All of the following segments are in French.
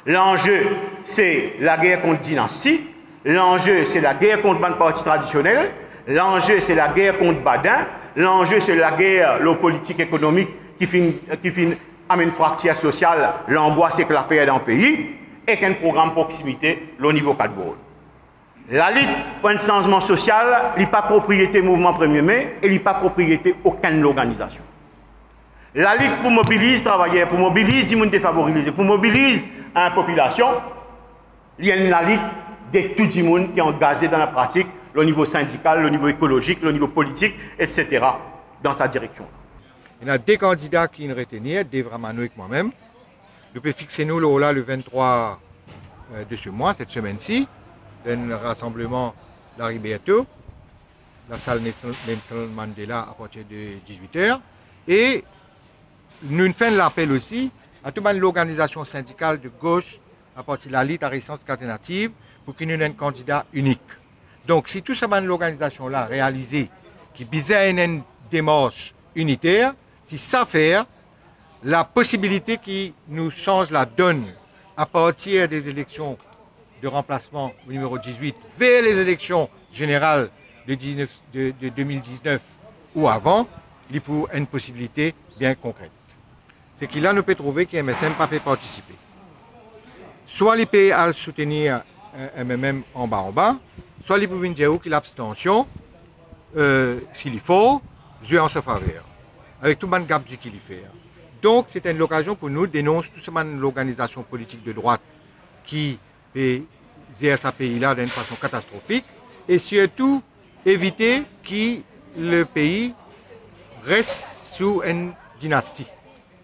L'enjeu, c'est la guerre contre dynastie. L'enjeu, c'est la guerre contre le parti traditionnel. L'enjeu, c'est la guerre contre Badin. L'enjeu, c'est la guerre, la politique économique qui finit amène fracture sociale, l'angoisse et la paix dans le pays, et qu'un programme proximité au niveau 4 bourgs. La lutte pour un changement social n'est pas propriété mouvement 1er mai et n'est pas propriété aucune organisation. La lutte pour mobiliser les travailleurs, pour mobiliser les gens défavorisés, pour mobiliser la population, il y a une lutte de tout le monde qui est engagé dans la pratique, le niveau syndical, le niveau écologique, le niveau politique, etc., dans sa direction. Il y a des candidats qui nous retenir, Dave Ramano et moi-même. Nous pouvons fixer nous le 23 de ce mois, cette semaine-ci, un rassemblement la Riberto, la salle Nelson Mandela à partir de 18h. Et nous faisons l'appel aussi à toute l'organisation syndicale de gauche à partir de la Ligue à résistance alternative pour qu'il y ait un candidat unique. Donc si toute cette organisation-là réalisée, qui visait une démarche unitaire, si ça fait la possibilité qui nous change la donne à partir des élections de remplacement au numéro 18 vers les élections générales de 2019 ou avant, il faut une possibilité bien concrète. C'est qu'il a nous peut trouver que MSM pas peut participer. Soit il peut soutenir MMM en bas, soit il peut dire qu'il a l'abstention, s'il faut, jouer en sa faveur, avec tout le monde qu'il fait. Donc c'est une occasion pour nous de dénoncer toute l'organisation politique de droite qui gère ce pays-là d'une façon catastrophique et surtout éviter que le pays reste sous une dynastie.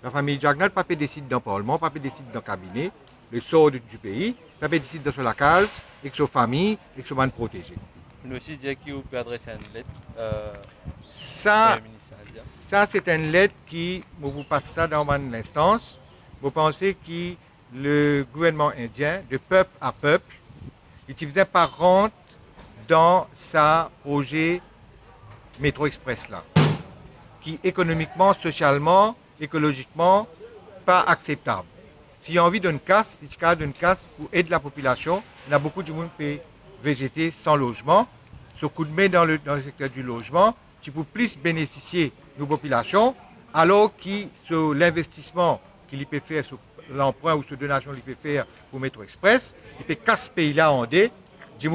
La famille Jagnat ne peut pas décider dans le Parlement, ne peut pas décider dans le cabinet, le sort du pays, ça peut décider sur la case, avec sa famille, avec son man protégé. Nous aussi dire qu'il peut adresser une lettre. Ça c'est une lettre qui vous passe ça dans mon instance. Vous pensez que le gouvernement indien, de peuple à peuple, utilisait par rente dans sa projet Métro Express là, qui économiquement, socialement, écologiquement, pas acceptable. S'il y a envie d'une casse, si il y a d'une casse pour aider la population, il y a beaucoup de monde qui peut végéter sans logement. Ce coup de main dans le secteur du logement, tu peux plus bénéficier de nos populations, alors que sur l'investissement qu'il peut faire, sur l'emprunt ou sur donation qu'il peut faire pour Métro Express, il peut casser ce pays-là en deux. Du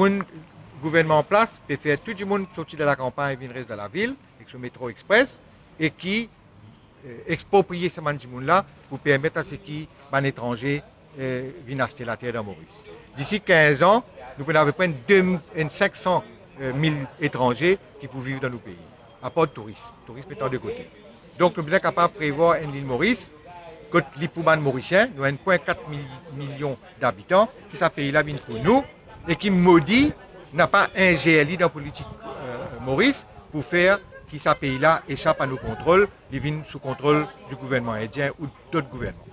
gouvernement en place peut faire tout le monde sortir de la campagne et venir dans la ville avec ce Métro Express et qui exproprier ce monde-là pour permettre à ceux qui, un étranger, viennent acheter la terre dans Maurice. D'ici 15 ans, nous avons à peu près 500 000 étrangers qui peuvent vivre dans nos pays, à part de touristes. Tourisme étant de côté. Donc, nous sommes capables de prévoir une île Maurice, côté l'Ipouman mauricien, nous avons 1,4 million d'habitants, qui ce pays-là vient pour nous, et qui maudit, n'a pas un GLI dans la politique Maurice pour faire que ce pays-là échappe à nos contrôles, il vient sous contrôle du gouvernement indien ou d'autres gouvernements.